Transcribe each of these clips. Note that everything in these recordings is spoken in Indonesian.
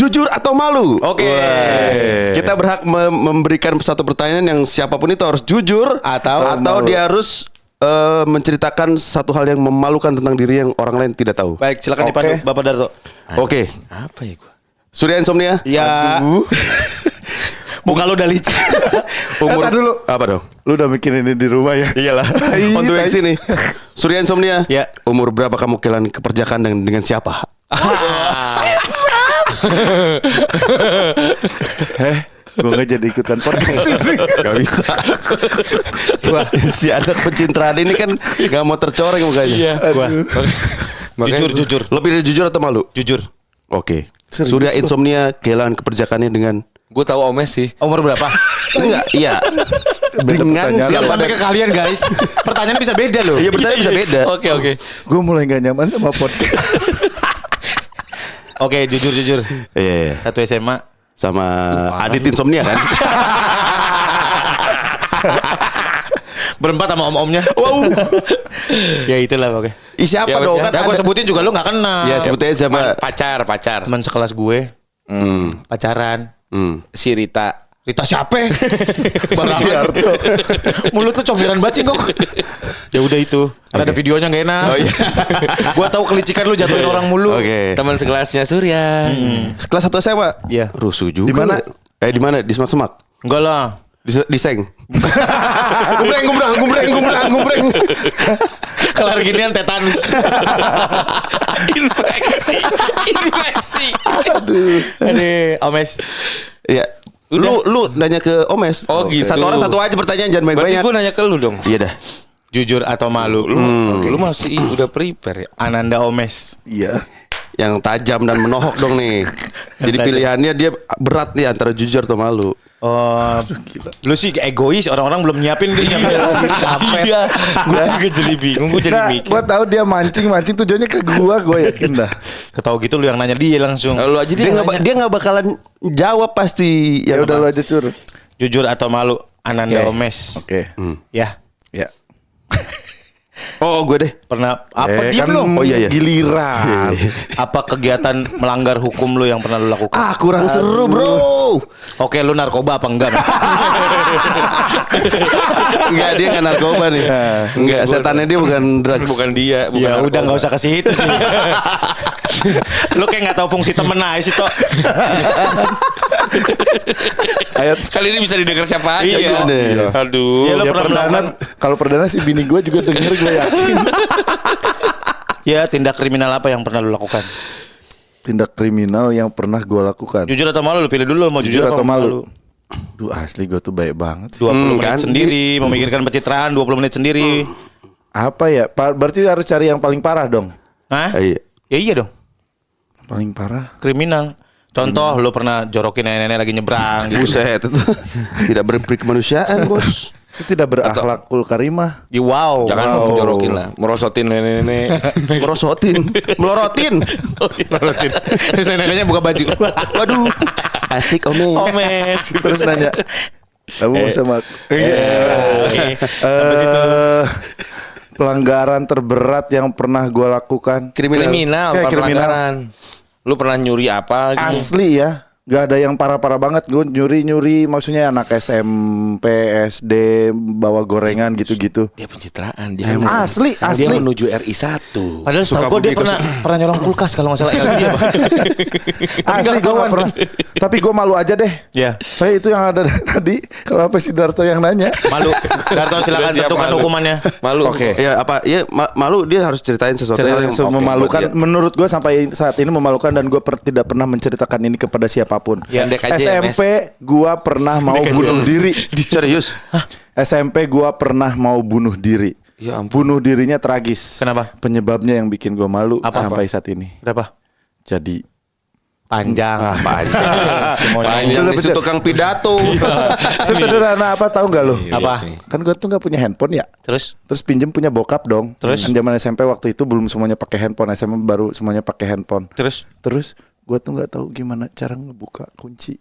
Jujur atau malu? Oke. Kita berhak memberikan satu pertanyaan yang siapapun itu harus jujur atau dia harus menceritakan satu hal yang memalukan tentang diri yang orang lain tidak tahu. Baik, silakan dipandu Bapak Darto. Oke. Apa ya gua? Surya Insomnia? Ya. Muka lu udah licin. Umur dulu. apa dong? Lu udah mikirin ini di rumah ya? Iyalah. On the way ke sini. Surya Insomnia? Ya. Umur berapa kamu kehilangan keperjakaan dengan siapa? Gue gak jadi ikutan podcast. Gak bisa. Wah, si anak pencitraan ini kan gak mau tercoreng mukanya. Iya. Jujur. Lo pilih jujur atau malu? Jujur. Oke. Surya Insomnia kehilangan keperjakaannya dengan Gue tahu Omes sih. Umur berapa? enggak, iya. Dengan pertanyaan. Siap siapa sampai ke kalian guys. Pertanyaannya bisa beda loh. Iya, pertanyaan bisa beda. Oke. Gue mulai gak nyaman sama podcast. Oke, jujur. Iya. Satu SMA. Sama Adit Insomnia kan? Berempat sama om-omnya. Wow. Ya itulah oke. Siapa Ya, dong? ya. Kan Gue ada. sebutin juga lu gak kenal. Ya sebutin aja siapa? Pacar. Teman sekelas gue. Pacaran. Si Rita. Rita siapa? Barangan. Mulut lu comberan banget sih kok. Ya udah itu. Ada videonya gak enak. Oh iya. Gua tahu kelicikan lu jatuhin orang mulu. Oke. Teman sekelasnya Surya. Kelas 1 SMA? Iya. Rusuh juga. Di mana? Di mana? Di Semak-Semak? Enggak lah. Di Seng. Gumbreng. Kelar ginian tetanus. Infeksi. Aduh, Omes. Iya. Lu nanya ke Omes. Oh, gitu. Satu orang satu aja pertanyaan, jangan Berarti banyak-banyak. gue nanya ke lu dong. Iya dah. Jujur atau malu? Lu masih udah prepare ya? Ananda Omes. Iya. Yang tajam dan menohok dong nih. Jadi pilihannya dia berat nih antara jujur atau malu. Oh, lu sih egois. Orang-orang belum nyiapin dia nyiapin sendiri kapet. Iya. Gue juga jadi bingung. Gue jadi mikir. Gue tahu dia mancing tujuannya ke gue yakin dah. Ketahu gitu lu yang nanya dia langsung. Lu aja Dia nggak bakalan jawab pasti. Ya udah lu aja sur. Jujur atau malu? Ananda Oke. Omes. Oke. Ya. Ya. Oh, gue deh. Pernah apa kan diem lu? Oh, iya. Giliran. Apa kegiatan melanggar hukum lu yang pernah lu lakukan? Kurang seru, Bro. Oke, lu narkoba apa enggak? Enggak, dia nggak narkoba nih. Enggak, setannya dia bukan drugs. Bukan dia. Bukan Ya udah narkoba. nggak usah ke situ sih. Lu kayak nggak tahu fungsi temen aja sih toh. Kali ini bisa didengar siapa aja. Iya. Kok. Aduh. Ya, lu Ya pernah perdana, kalau perdana sih bini gue juga denger gue yakin. Ya, tindak kriminal apa yang pernah lu lakukan? Tindak kriminal yang pernah gue lakukan. Jujur atau malu? Lu pilih dulu mau jujur, Jujur apa atau malu? Duh asli gue tuh baik banget sih. 20 menit kan? sendiri, memikirkan pencitraan 20 menit sendiri. Apa ya? Berarti harus cari yang paling parah dong. Hah? Iya. Ya iya dong. Paling parah. Kriminal. Contoh lu pernah jorokin nenek-nenek lagi nyebrang gitu. Buset itu tidak berperi kemanusiaan, Bos. Itu tidak berakhlakul karimah. Ya, wow. Jangan menjorokin lah. Merosotin nenek-nenek. Merosotin, melorotin. Melorotin. Terus nenek-neneknya buka baju. Waduh. Asik, Omes. Omes. Terus nanya, kamu mau sama aku? Oke. Sampai situ. Pelanggaran terberat yang pernah gue lakukan. Kriminal. Kayak Bukan pelanggaran. Lu pernah nyuri apa gitu? Asli ya. Gak ada yang parah-parah banget. Gue nyuri-nyuri maksudnya anak SMP, SD bawa gorengan gitu-gitu. Dia pencitraan. Dia Asli, Dia asli. menuju RI 1. Padahal setahu gue dia pernah nyolong kulkas kalau nggak salah. Dia, Pak. Asli gue gak pernah. Tapi gue malu aja deh. Ya. Saya itu yang ada tadi. Kalau sampai si Darto yang nanya. Malu. Darto silakan Udah siap, tentukan malu. hukumannya. Malu. Oke. Ya apa? Ya malu dia harus ceritain sesuatu Yang yang memalukan. buat dia. Menurut gue sampai saat ini memalukan. Dan gue tidak pernah menceritakan ini kepada siapapun. Ya. Pendek aja ya, SMP gue pernah mau bunuh diri. Serius? SMP gue pernah mau bunuh diri. Ya ampun. Bunuh dirinya tragis. Kenapa? Penyebabnya yang bikin gue malu Apa? sampai saat ini. Berapa? Jadi Panjang. Panjang Bener-bener. itu tukang pidato. sesederhana apa tahu nggak lo? Apa? Kan gue tuh nggak punya handphone ya. Terus? Terus pinjem punya bokap dong. Terus? Kan zaman SMP waktu itu belum semuanya pakai handphone. SMA baru semuanya pakai handphone. Terus? Terus gue tuh nggak tahu gimana cara ngebuka kunci.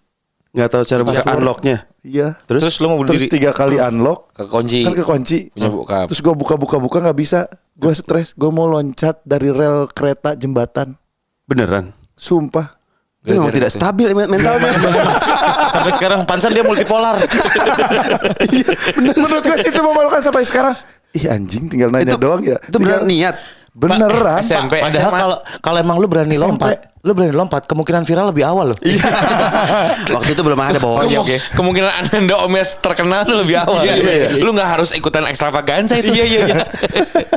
Nggak tahu cara buka Password. unlocknya. Iya. Terus lu mau bunuh Terus diri? 3 kali unlock. Kekunci. Kan kekunci. Punya bokap. Terus gue buka nggak bisa. Gue stres. Gue mau loncat dari rel kereta jembatan. Beneran? Sumpah. Dia memang tidak stabil mentalnya. Sampai sekarang pansan dia multipolar. Menurut gue sih itu memalukan sampai sekarang. Ih anjing tinggal nanya doang ya. Itu benar niat. Beneran. SMP, Padahal kalau emang lu berani lompat, kemungkinan viral lebih awal loh. Iya. Waktu itu belum ada bos. Kemungkinan Ananda Omes terkenal tuh lebih awal. Lu nggak harus ikutan ekstravaganza itu. Iya.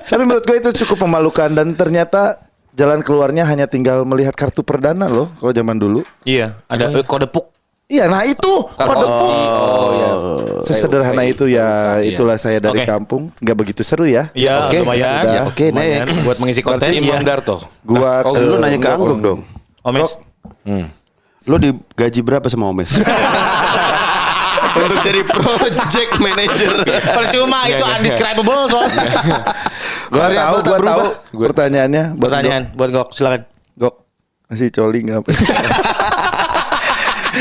Tapi menurut gue itu cukup memalukan dan ternyata jalan keluarnya hanya tinggal melihat kartu perdana loh kalau zaman dulu. Iya, ada kode puk. Iya, nah itu kode puk. iya. Sesederhana itu ya, itulah saya dari Oke. kampung. Nggak begitu seru ya. Iya, lumayan. sudah. Ya, Oke, lumayan. next. Buat mengisi konten. Imam Iya. Darto. Gua Lu nanya ke Anggung dong. Omes. Lu digaji berapa sama Omes? Untuk jadi project manager. Percuma itu undescribable soalnya. Gua tahu pertanyaannya. Pertanyaan buat Gok, silakan. Gok. Masih coli nggak?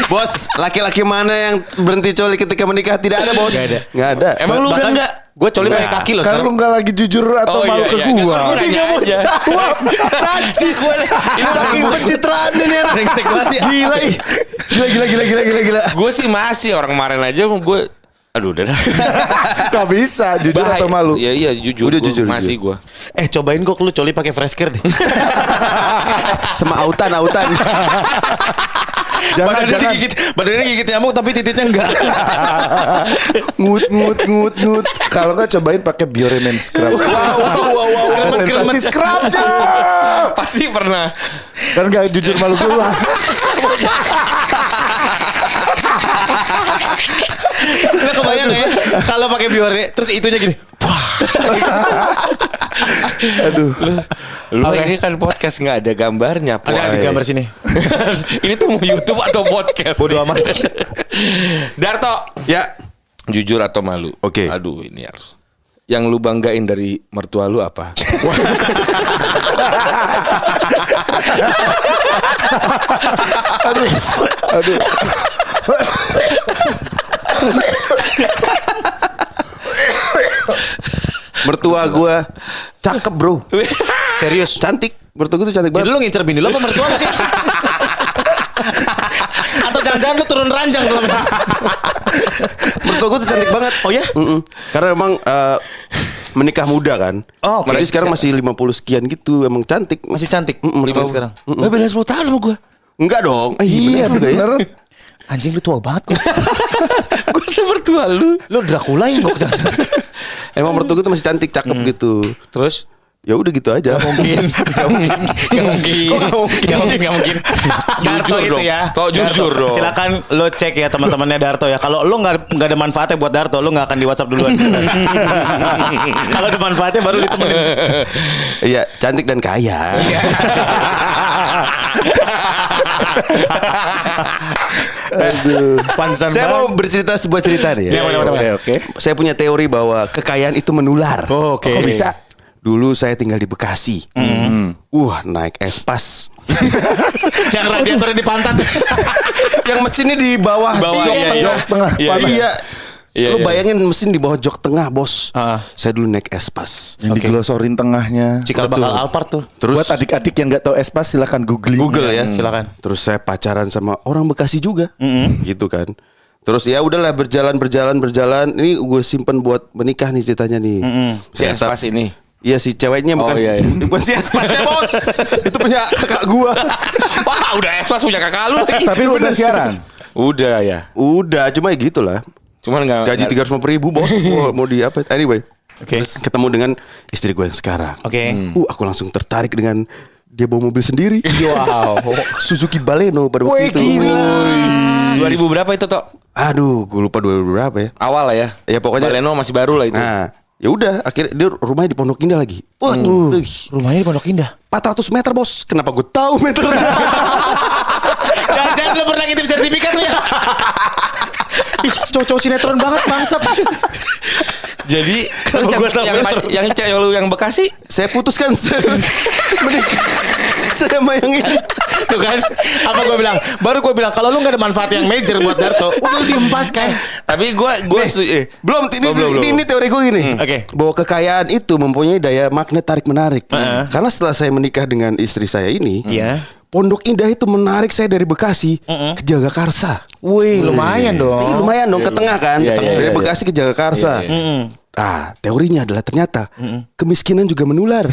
Bos, laki-laki mana yang berhenti coli ketika menikah? Tidak ada, Bos. Nggak ada. Emang lu udah Bahkan enggak? Gue coli pakai kaki loh Kan sekarang. lu nggak lagi jujur atau Oh, malu iya, ke iya. gua? Kan gua nanya Dia mau aja. jawab. Najis. Ini Saking pencitraan ini anak. brengsek banget ya. Gila ih. Gila. Gue sih masih orang kemarin aja gue. Aduh udah dah. Gak bisa jujur Bahaya. atau malu? Iya jujur. Udah Gua jujur, Masih gue. Cobain Gok lu coli pakai fresh care deh. Sama autan. Jangan. Badannya gigit nyamuk tapi titiknya enggak. Ngut. Kalau nggak cobain pakai Bioremen scrub. Wow. Sensasi scrubnya. Pasti pernah. Kan nggak jujur malu gua. Lu kebayang gak ya kalau pakai biore terus itunya gini. Aduh. Lu ini kan podcast nggak ada gambarnya. Ada di gambar sini. Ini tuh mau YouTube atau podcast? Bodoh amat. Darto. Ya. Jujur atau malu? Oke. Aduh ini harus. Yang lu banggain dari mertua lu apa? Aduh. Mertua gua cakep, Bro. Serius. Cantik. Mertua gua tuh cantik Jadi banget. lu ngincer bini lu apa mertua lu sih? Atau jangan-jangan lu turun ranjang selama ini? Mertua gua tuh cantik banget. Oh ya? Karena emang menikah muda kan. Oh, oke. Jadi sekarang masih 50 sekian gitu. Emang cantik. Masih cantik. Mertua Sekarang. Beda 10 tahun sama gue. Enggak dong. Iya bener. Anjing lu tua banget kok. Gue semertua lu. Lu Dracula ya Gok. Emang mertua gua tuh masih cantik, cakep gitu. Terus Ya udah gitu aja. mungkin. Gak mungkin. Darto Jujur itu dong. ya. Kok jujur dong. Silakan lo cek ya teman-temannya Darto ya. Kalau lo nggak ada manfaatnya buat Darto, lo nggak akan di WhatsApp duluan. Kalau ada manfaatnya baru ditemenin. Iya, cantik dan kaya. Aduh. Pantesan Saya mau banget. bercerita sebuah cerita nih. Ya, boleh. Oke. Saya punya teori bahwa kekayaan itu menular. Oh, oke. Kok bisa? Dulu saya tinggal di Bekasi. Naik espas. Yang radiatornya di pantat. Yang mesinnya di bawah, Bawah, jok iya, tengah. iya. Tengah, Iya, panas. Iya. Iya, Lu iya. bayangin mesin di bawah jok tengah, Bos. Saya dulu naik espas. Yang diglosorin tengahnya. Cikal bakal Alphard tuh. Terus Buat adik-adik yang nggak tahu espas silakan googling. Google ya. Silakan. Terus saya pacaran sama orang Bekasi juga. Gitu kan. Terus ya udahlah berjalan. Ini gue simpen buat menikah nih ceritanya nih. Si Espas ini. Iya si ceweknya bukan Oh, iya, iya. bukan si Espasnya bos. Itu punya kakak gua. Wah udah Espas punya kakak lu lagi. Tapi lu udah siaran. Udah ya. Udah cuma ya gitulah. Cuman nggak. Gaji 350.000 bos. Mau di apa? Anyway. Oke. Ketemu dengan istri gue yang sekarang. Oke. Aku langsung tertarik dengan dia bawa mobil sendiri. Wow. Suzuki Baleno pada waktu itu. 2000 berapa itu Tok? Aduh, gue lupa 2000 berapa ya. Awal lah ya. Ya, pokoknya- Baleno masih baru lah itu. Nah, ya udah akhirnya dia rumahnya di Pondok Indah lagi. Rumahnya di Pondok Indah. 400 meter bos. Kenapa gue tahu meternya? Jangan lu pernah ngintip sertifikat lu ya. Ih, cowok-cowok sinetron banget bangsat. Jadi terus yang cewek lu yang Bekasi Saya putuskan menikah. Saya sama yang ini. Tuh kan. Apa gue bilang? Baru gue bilang kalau lu gak ada manfaat yang major buat Darto, udah diempaskan. tapi gue Belum, ini teori gue gini. Oke. Bahwa kekayaan itu mempunyai daya magnet tarik menarik. Karena setelah saya menikah dengan istri saya ini, Iya. Pondok Indah itu menarik saya dari Bekasi ke Jagakarsa. Wih, lumayan dong. Lumayan dong ke tengah kan. Iya, iya, Dari iya. Bekasi ke Jagakarsa. Ah, teorinya adalah ternyata kemiskinan juga menular.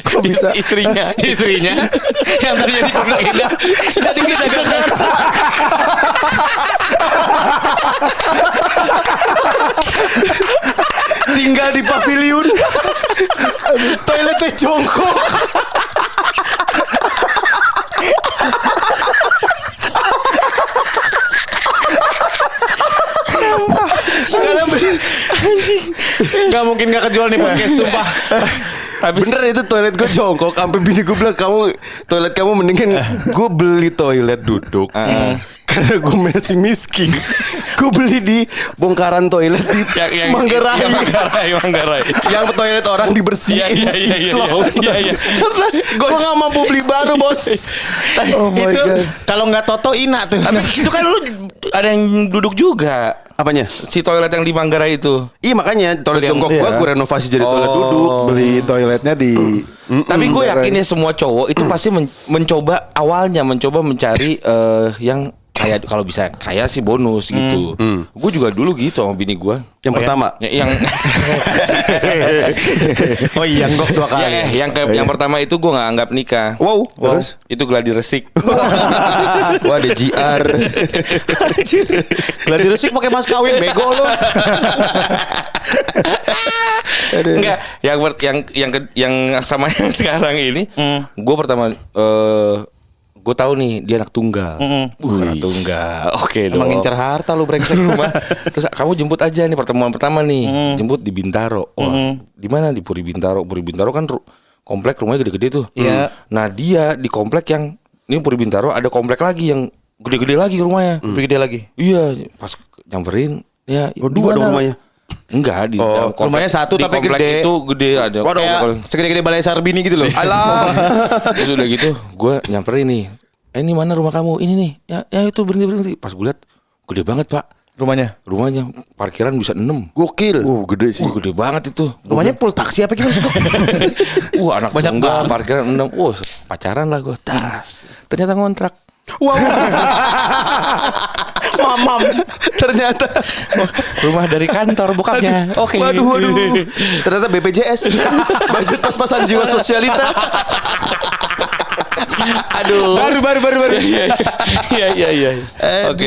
Kok bisa? Istrinya yang tadinya di Pondok Indah jadi ke Jagakarsa. Tinggal di pavilion. Toiletnya jongkok. Gak mungkin gak kejual nih podcast sumpah. Tapi bener itu toilet gue jongkok. Sampai bini gue bilang, toilet kamu mendingan gue beli toilet duduk. Karena gue masih miskin. Gue beli di bongkaran toilet di Manggarai. Manggarai. Yang toilet orang dibersihin. Iya. Karena gue gak mampu beli baru, bos. Oh my Itu god. kalau nggak Toto Ina tuh. Tapi itu kan lu ada yang duduk juga. Apanya? Si toilet yang di Manggarai itu. Iya makanya toilet Yang- jongkok gue renovasi jadi toilet duduk. Beli toiletnya di Tapi gue yakin ya semua cowok itu pasti mencoba mencari yang kayak kalau bisa kayak sih bonus gitu. Gue juga dulu gitu sama bini gue. Yang pertama. Yang Oh iya, nggok 2 kali. yang pertama itu gue nggak anggap nikah. Wow. Terus itu gladi resik. Wah ada GR. Gladi resik pakai mas kawin bego lu. Enggak, yang sama yang sekarang ini, gue pertama gue tahu nih dia anak tunggal. Anak tunggal. Oke dong. Emang ngincer harta lu brengsek. Rumah. Terus kamu jemput aja nih pertemuan pertama nih. Jemput di Bintaro. Wah, di mana di Puri Bintaro? Puri Bintaro kan komplek rumahnya gede-gede tuh. Iya. Nah, dia di komplek yang ini Puri Bintaro ada komplek lagi yang gede-gede lagi rumahnya. Lebih gede lagi. Iya, pas nyamperin ya Oh, di dua mana? dong rumahnya. Enggak di dalam komplek. rumahnya satu Di tapi komplek gede. itu gede ada. Kayak segede-gede balai Sarbini gitu loh. Alah. Terus udah gitu gue nyamperin nih. Ini mana rumah kamu? Ini nih. Ya itu berhenti. Pas gue lihat gede banget, Pak. Rumahnya. Rumahnya parkiran bisa 6. Gokil. gede sih. Gede banget itu. Rumahnya full taksi apa gimana sih? Anak Banyak tunggal, banget. parkiran 6. Pacaran lah gue. Tas. Ternyata ngontrak. Mamam. Ternyata. Rumah dari kantor bokapnya. Oke. Waduh. Ternyata BPJS. Budget pas-pasan jiwa sosialita. Aduh. Baru. Iya. Oke.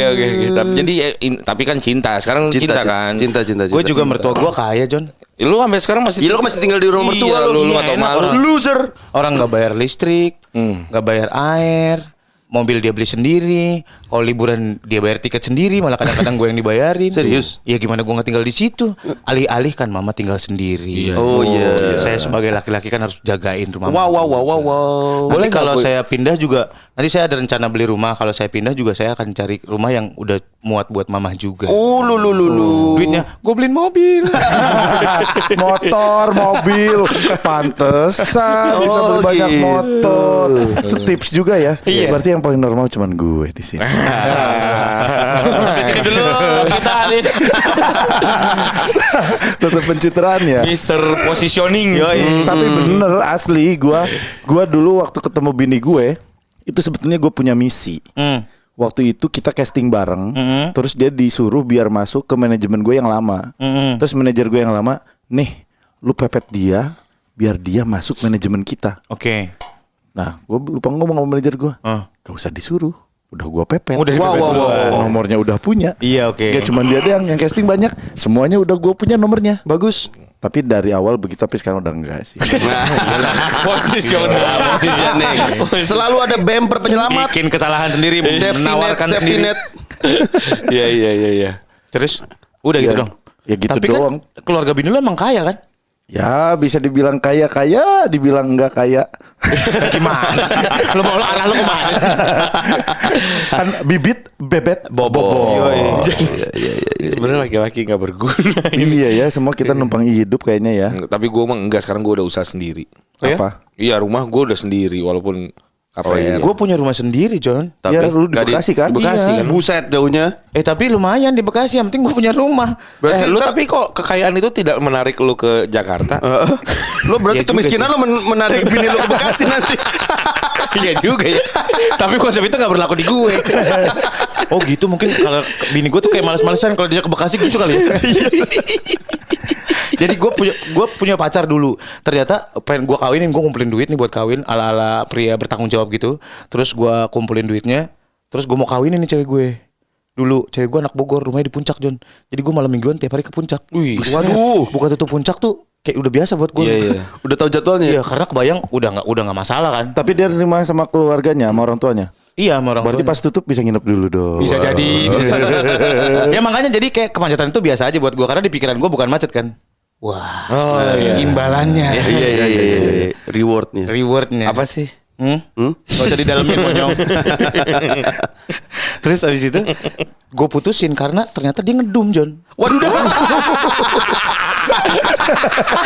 Tapi kan cinta. Sekarang cinta kan. Cinta. Gue juga mertua gue kaya John. Lu sampai sekarang masih. Iya, lu masih tinggal di rumah mertua Iya, lu. lu nggak tahu Enak malu. orang. Loser. Orang nggak bayar listrik, nggak bayar air, mobil dia beli sendiri. Kalau liburan dia bayar tiket sendiri, malah kadang-kadang gue yang dibayarin. Serius? Ya gimana gue nggak tinggal di situ? Alih-alih kan mama tinggal sendiri. Oh iya. Saya sebagai laki-laki kan harus jagain rumah. Wow. Boleh Boleh nggak kalau gue- saya pindah juga. Nanti saya ada rencana beli rumah. Kalau saya pindah juga saya akan cari rumah yang udah muat buat mamah juga. Oh lu. Duitnya gue beliin mobil. Motor, mobil, pantesan bisa Oh, beli banyak gitu. motor. Itu tips juga ya. Iya. Berarti yang paling normal cuman gue di sini. Sampai sini dulu kita hari ini. Tetap pencitraan ya. Mister Positioning. Tapi bener asli gua dulu waktu ketemu bini gue itu sebetulnya gue punya misi. Waktu itu kita casting bareng, terus dia disuruh biar masuk ke manajemen gue yang lama. Terus manajer gue yang lama, nih lu pepet dia biar dia masuk manajemen kita. Oke. Nah, gue lupa ngomong sama manajer gue, gak usah disuruh, udah gue pepet. Udah dipepet duluan. Nomornya udah punya. Iya, oke. Gak cuma dia doang yang casting banyak, semuanya udah gue punya nomornya. Bagus. Tapi dari awal begitu, tapi sekarang udah enggak sih. Positioning. Selalu ada bumper penyelamat. Bikin kesalahan sendiri, menawarkan Safety sendiri. net. Iya. Terus udah gitu Ya, dong. ya gitu Tapi doang. kan keluarga bini lu emang kaya kan? Ya bisa dibilang kaya, dibilang enggak kaya. Gimana sih? Lu mau arah lu kemana sih? Kan bibit, bebet, Bobo. Ini sebenarnya laki-laki nggak berguna. Iya ya, semua kita numpang hidup kayaknya ya. Tapi gue emang enggak. Sekarang gue udah usaha sendiri. Oh ya? Apa? Iya, rumah gue udah sendiri. Walaupun KPR. Gue punya rumah sendiri, John. Ya lu di nggak Bekasi kan? Di Bekasi Iya. kan. Buset jauhnya. Tapi lumayan di Bekasi, yang penting gue punya rumah. Berarti lu tapi kok kekayaan itu tidak menarik lu ke Jakarta? Lo berarti Iya juga kemiskinan lo menarik bini lo ke Bekasi nanti. Iya juga ya. Tapi konsep itu gak berlaku di gue. Oh gitu, mungkin kalau bini gue tuh kayak males-malesan kalau dia ke Bekasi gitu kali ya. Jadi gue punya pacar dulu. Ternyata pengen gue kawinin, gue ngumpulin duit nih buat kawin ala-ala pria bertanggung jawab gitu. Terus gue kumpulin duitnya. Terus gue mau kawinin nih cewek gue. Dulu cewek gue anak Bogor, rumahnya di Puncak, John. Jadi gue malam mingguan tiap hari ke Puncak. Wih, waduh. Buka tutup Puncak tuh kayak udah biasa buat gue. Iya. Udah tahu jadwalnya. Iya, karena kebayang udah nggak masalah kan. Tapi dia nerima sama keluarganya, sama orang tuanya. Iya, sama orang Berarti tuanya. pas tutup bisa nginep dulu dong. Bisa jadi. Ya makanya jadi kayak kemacetan itu biasa aja buat gue, karena di pikiran gue bukan macet kan. Wah, imbalannya, Iya. Rewardnya. rewardnya. Apa sih? Gak usah di dalamnya monyong. Terus abis itu gue putusin karena ternyata dia ngedum, John. Waduh.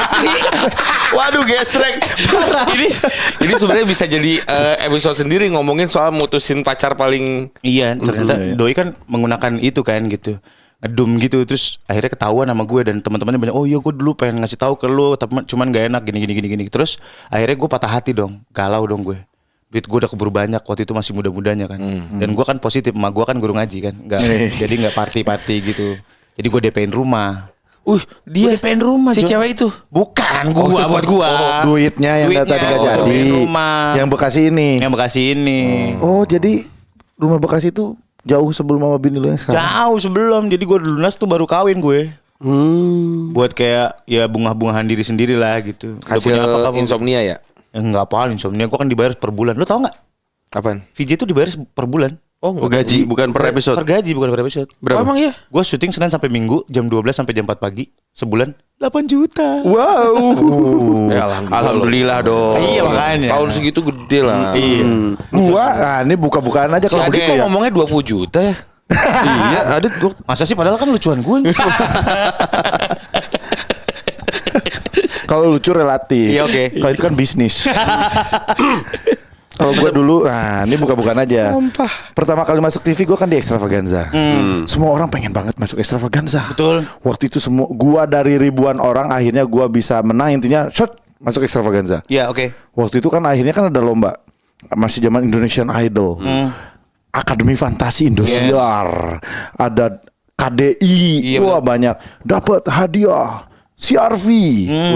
Asli. Waduh gesrek. Ini sebenarnya bisa jadi episode sendiri ngomongin soal mutusin pacar paling. Iya, ternyata doi kan menggunakan itu kan gitu. Ngedum gitu, terus akhirnya ketahuan sama gue dan teman-temannya banyak. Oh iya, gue dulu pengen ngasih tahu ke lu, tapi cuman gak enak gini. Terus akhirnya gue patah hati dong, galau dong gue. Duit gue udah keburu banyak waktu itu, masih muda-mudanya kan. Dan gue kan positif, emak gue kan guru ngaji kan, jadi nggak party gitu. Jadi gue DP-in rumah. Dia Gua DP-in rumah si John. cewek itu. Bukan gua, buat gua. Duitnya yang tadi nggak jadi. DP-in rumah. Yang Bekasi ini. Yang Bekasi ini. Oh jadi rumah Bekasi itu jauh sebelum sama bini lu yang sekarang. Jauh sebelum, jadi gue lunas tuh baru kawin gue. Buat kayak ya bunga-bungahan diri sendiri lah gitu. Udah Hasil punya apa kamu? insomnia ya? Enggak apa insomnia, gue kan dibayar per bulan. Lo tau nggak? Apaan? VJ tuh dibayar per bulan. Oh gaji bukan per episode. Per gaji bukan per episode. Berapa? Oh, emang ya? Gue syuting Senin sampai Minggu jam 12 sampai jam 4 pagi. Sebulan 8 juta. Wow. Alhamdulillah dong. Iya, makanya. Tahun segitu gede lah. Iya. Gua ini buka-bukaan aja Si kalau Adi begitu kok ya. ngomongnya 20 juta ya? Iya, ada Masa sih, padahal kan lucuan gue. Kalau lucu relatif. Iya, oke. Kalau itu kan bisnis. Kalau gue dulu, nah ini buka-bukaan aja. Sampah. Pertama kali masuk TV gue kan di Extravaganza. Semua orang pengen banget masuk Extravaganza. Betul. Waktu itu semua gua dari ribuan orang akhirnya gua bisa menang, intinya shot masuk Extravaganza. Iya, oke. Waktu itu kan akhirnya kan ada lomba. Masih zaman Indonesian Idol. Akademi Fantasi Indosiar. Ada KDI. Iya, Wah banyak. Dapat hadiah CRV.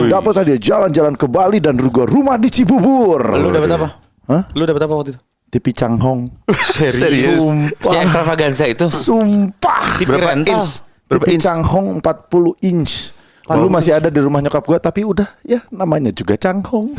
Dapat hadiah jalan-jalan ke Bali dan juga rumah di Cibubur. Lu dapat apa? Hah? Lu dapat apa waktu itu? TV Changhong. Serius? Si Sumpah. Extravaganza itu. Sumpah. TV Berapa rental. inch? TV Changhong 40 inch. Dulu masih ada di rumah nyokap gua, tapi udah ya namanya juga Changhong.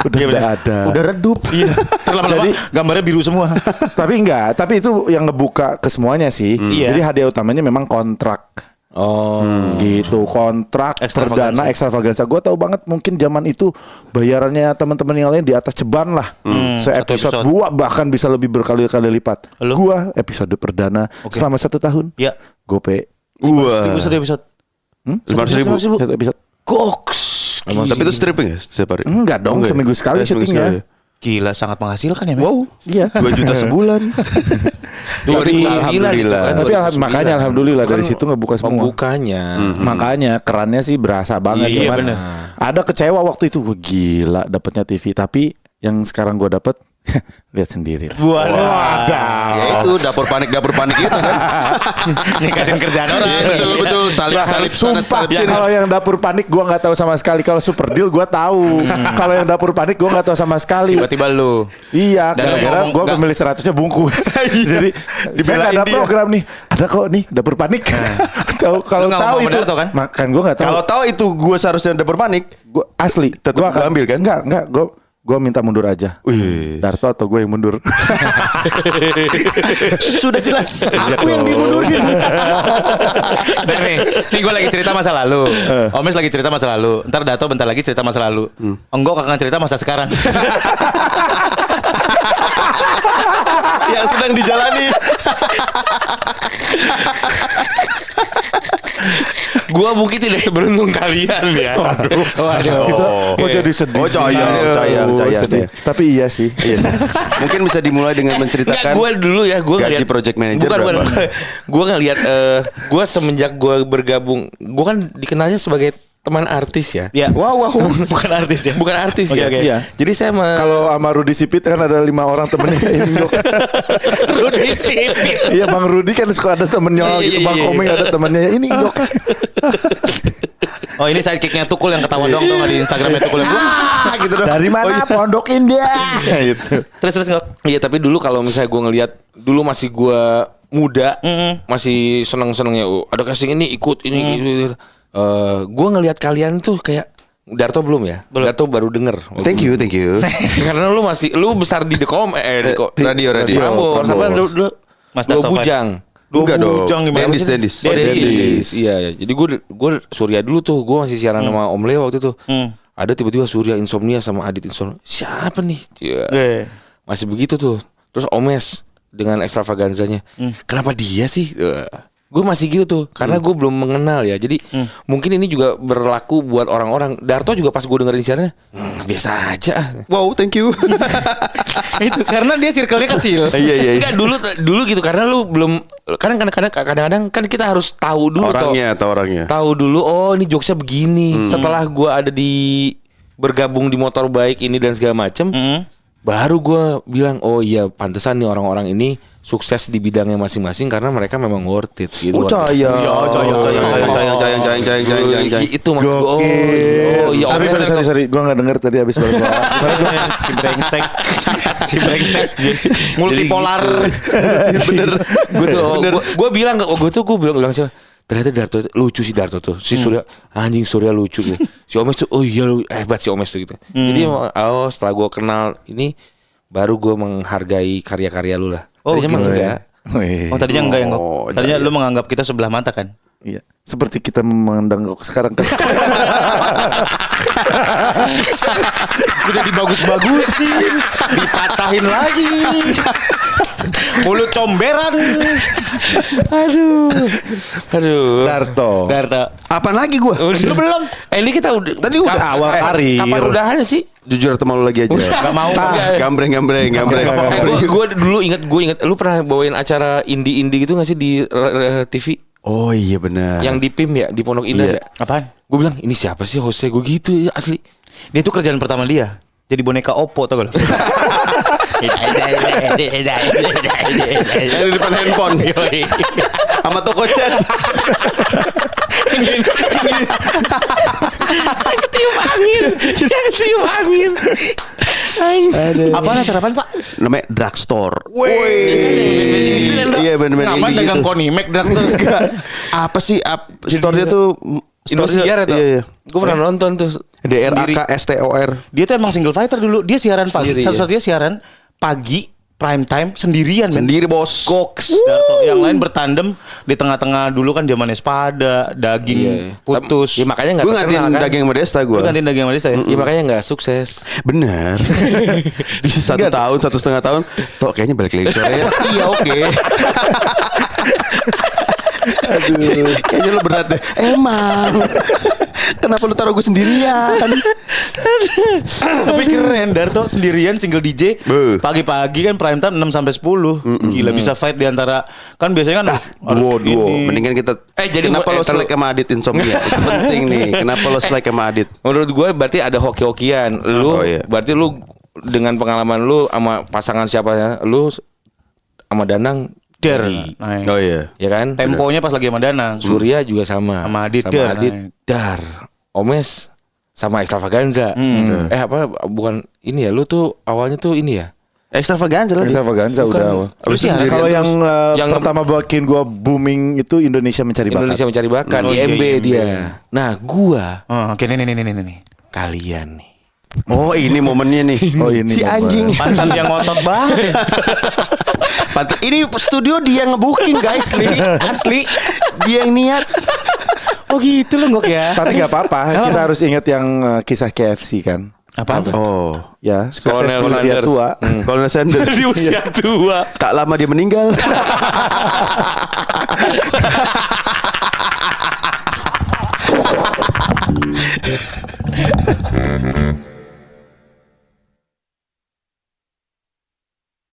Udah nggak ada. Udah redup. Iya. Terlama-lama gambarnya biru semua. Tapi enggak, tapi itu yang ngebuka ke semuanya sih. Iya. Jadi hadiah utamanya memang kontrak. Oh. Gitu, kontrak Extravaganza. perdana Extravaganza. Gue tahu banget mungkin zaman itu bayarannya teman-teman yang lain di atas ceban lah. satu Se-episode episode. gua bahkan bisa lebih berkali-kali lipat. Lu? Gua episode perdana selama 1 tahun. Ya. Gope. Wah. Satu episode. 500.000. Satu episode. Goks. Tapi itu stripping ya setiap hari? Enggak dong, Enggak ya? seminggu sekali Seminggu syutingnya. sekali ya? Gila, sangat menghasilkan ya, Mas. Wow, iya. 2 juta sebulan. Alhamdulillah. Tapi makanya alhamdulillah dari situ ngebuka semua. Pembukanya. Makanya kerannya sih berasa banget. Iya, Cuman bener. ada kecewa waktu itu. Wah, gila dapatnya TV. Tapi yang sekarang gua dapat lihat sendiri. Ya itu dapur panik itu kan. Ningkatin kerjaan orang. Betul salib sana Sumpah, salib sini. kalau yang dapur panik gua nggak tahu sama sekali. Kalau Super Deal gua tahu. Kalau yang dapur panik gua nggak tahu sama sekali. Tiba-tiba lu. Iya, Dan gara-gara ngomong, gua nggak- pemilih 100-nya bungkus. Jadi di saya nggak ada dia. program nih. Ada kok nih dapur panik. Tahu kalau Lu nggak tahu ngomong itu benar tau kan? Makan gua nggak tahu. Kalau tahu itu gue seharusnya dapur panik. Gua asli Tetep gua gua ambil kan? Enggak, gua minta mundur aja. Wih. Darto atau gue yang mundur? Sudah jelas. Aku yang dimundurin. Dan nih gue lagi cerita masa lalu. Omes lagi cerita masa lalu. Ntar Dato bentar lagi cerita masa lalu. Enggak akan cerita masa sekarang. yang sedang dijalani. Gua mungkin tidak seberuntung kalian ya. Waduh. Kita kok jadi sedih. Oh, sih? cayang, Aduh, cayang sedih. deh. Tapi iya sih. Mungkin bisa dimulai dengan Enggak, menceritakan gue dulu ya, gue gaji project manager berapa? Gue ngeliat, gue semenjak gue bergabung, gue kan dikenalnya sebagai teman artis ya. Ya. Wow. Bukan artis ya. Bukan artis ya. Oke. Iya. Jadi saya Kalau sama Rudi Sipit kan ada 5 orang temennya Indo. Rudi Sipit. Iya Bang Rudi kan suka ada temennya Iya, gitu. iya, Bang iya. Komeng ada temennya ini Indo. Oh ini sidekicknya Tukul yang ketawa dong tuh di Instagramnya Tukul yang gitu dong. Dari mana Pondok Indah? Gitu. terus nggak. Iya tapi dulu kalau misalnya gue ngelihat dulu masih gue muda, masih seneng-senengnya. Ada casting ini ikut ini. Gitu. Gue ngelihat kalian tuh kayak Darto belum ya? Darto baru denger. Thank you. Karena lu besar di Dekom Radio. Prambors apa dulu Mas Dua Darto Bujang. Enggak dong. Bujang gimana Dendis, sih? Dendis. Oh, Dendis. Dendis. Iya. Jadi gue Surya dulu tuh. Gue masih siaran sama Om Leo waktu itu. Ada tiba-tiba Surya Insomnia sama Adit Insomnia. Siapa nih? Ya. Masih begitu tuh. Terus Omes dengan ekstravaganzanya. Kenapa dia sih? Gue masih gitu tuh. Karena gue belum mengenal ya. Jadi mungkin ini juga berlaku buat orang-orang. Darto juga pas gue dengerin siarannya. Biasa aja. Wow, thank you. Itu karena dia circle-nya kecil. Iya. Enggak dulu gitu karena lu belum kadang-kadang kan kita harus tahu dulu Orangnya atau orangnya. tahu dulu oh ini jokesnya begini. Setelah gua ada di bergabung di motor baik ini dan segala macem baru gua bilang oh iya pantesan nih orang-orang ini sukses di bidangnya masing-masing karena mereka memang worth it gitu. Oh, cayang. Cayang. Itu maksud gua. Oh iya. Sorry. Gue gak denger tadi abis balik. si brengsek multipolar. Bener. Gue bilang gue bilang sih ternyata Darto lucu sih Darto tuh. Si Surya anjing Surya lucu gitu. Si Omes tuh oh iya lu hebat si Omes tuh gitu. Jadi setelah gue kenal ini baru gue menghargai karya-karya lu lah. Tadinya mah enggak. Oh tadinya enggak ya kok. Oh, Tadinya lu menganggap kita sebelah mata kan? Iya. Seperti kita memandang kok sekarang kan. Udah dibagus-bagusin, dipatahin lagi. Mulut comberan. Aduh. Darto. Apaan lagi gua? Lu belum? Ini kita udah Tadi udah. Awal karir. Kapan udahannya sih? Jujur atau malu lagi aja. Gak mau. Gambreng. Gue dulu inget lu pernah bawain acara indie gitu gak sih di TV? Oh iya benar. Yang di PIM ya, di Pondok Indah Iya. ya? Apaan? Gue bilang ini siapa sih Jose? Gue gitu ya asli. Dia tuh kerjaan pertama dia. Jadi boneka Oppo tau gak lo? Yang di depan handphone. Sama toko chat. Ketiup angin. Apaan acara apaan pak? Namanya drugstore. Iya benar-benar Nama dagang Konimek drugstore. Apa sih store-nya tuh Indosiar itu. Iya. Gue pernah nonton tuh. DRAKSTOR. Dia tuh emang single fighter dulu. Dia siaran pagi. Sendiri, Satu-satunya siaran pagi prime time sendirian. men. Sendiri bos. Goks. Darto. Yang lain bertandem di tengah-tengah dulu kan zamannya Spada, daging putus. Ya makanya nggak Gue terkenal ngantin kan. daging Modesta gue. Lu gantiin daging manis ya? Ya makanya nggak sukses. Bener. Di 1 tahun, 1,5 tahun. Toh kayaknya balik lagi suaranya. Iya oke. Aduh. Kayaknya lu berat deh. Emang. Kenapa lu taruh gue sendirian? Tapi keren Darto sendirian single DJ. Beuh. Pagi-pagi kan prime time 6 sampai 10. Gila bisa fight di antara kan biasanya kan Duo. ini. Mendingan kita. Jadi kenapa lo selek sama Adit Insomnia? Itu penting nih. Kenapa lo selek sama Adit? Menurut gue berarti ada hoki-hokian. Lu Oh, iya. berarti lu dengan pengalaman lu sama pasangan siapa ya? Lu sama Danang Der. jadi, Naik. Oh iya. ya kan? Temponya pas lagi sama Danang. Surya juga sama. Sama Adit Dar, Dar. Omes sama Extravaganza. Apa bukan ini ya? Lu tuh awalnya tuh ini ya? Extravaganza lagi. Extravaganza Bukan. udah awal. Lu sih ada Kalau terus. yang, Yang- pertama bikin gua booming itu Indonesia Mencari Bakat. Indonesia Mencari Bakat, Oh, iya, IMB IMB. dia. Nah, gua Oh, oke nih. kalian nih. Oh ini momennya nih. Oh, ini si momen. anjing. Pansan yang ngotot banget. Pantes. Ini studio dia ngebooking guys nih. Asli. Dia yang niat. Oh gitu loh Ngok ya. Tapi gak apa-apa, kita harus ingat yang kisah KFC kan. Apaan tuh? Oh, Ya, sukses Colonel di usia Sanders. tua. Colonel Sanders. Di usia tua. Tak lama dia meninggal.